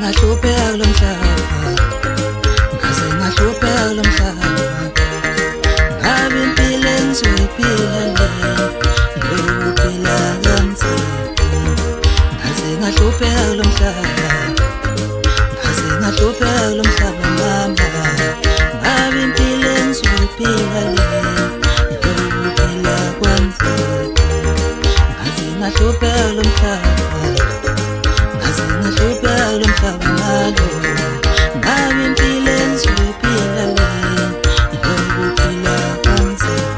ngahlupheka kulo mhlaba, ngaze ngahlupheka kulo mhlaba, ngabe impilo engizoyiphila le lokuphila kanzima, ngaze ngahlupheka kulo mhlaba, ngaze ngahlupheka kulo mhlaba mama, ngabe impilo engizoyiphila le lokuphila kanzima, ngaze ngahlupheka kulo mhlaba, ngaze ngahlupheka kulo mhlaba malo, ngabe impilo engizoyiphila le lokuphila kanzima.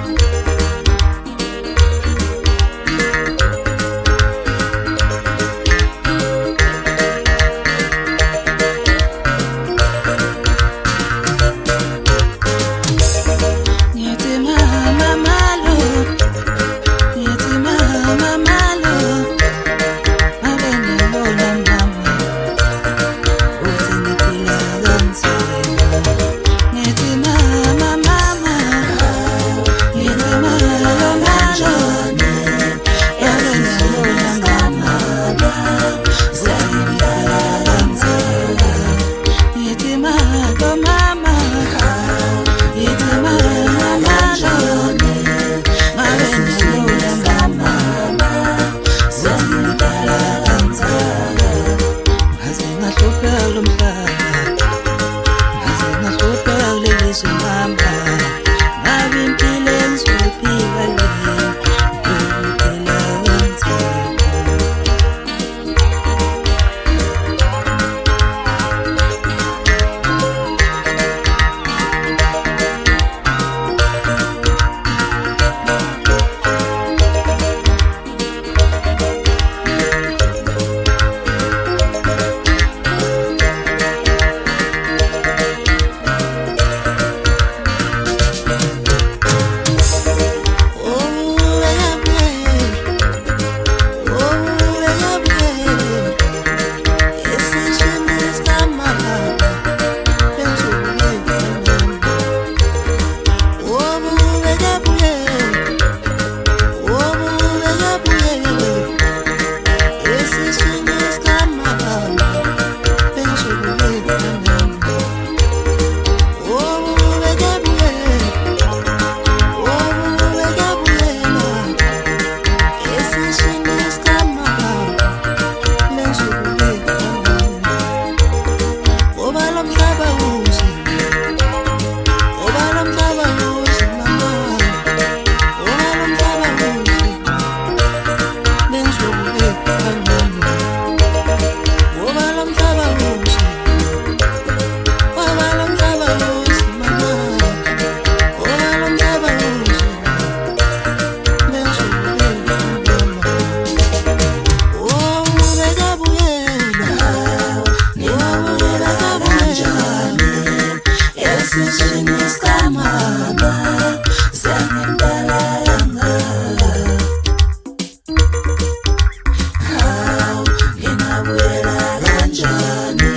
Ngithi mama malo, ngithi mama malo, ngabe ngiyabona mama ukuthi ngiphila kanzima. Ngithi mama mama, ngithi malo malo, ngabe ngiyabona mama ukuthi ngiphila kanzima. Ngithi malo mama, ngithi malo malo, ngabe ngiyabona mama ukuthi ngiphila kanzima. Ngaze ngahlupheka kulo mhlaba, ngaze ngahlupheka kuleli zwe mama, ngabe impilo engizoyiphila le lokuphila kanzima. Ngingabuyela kanjani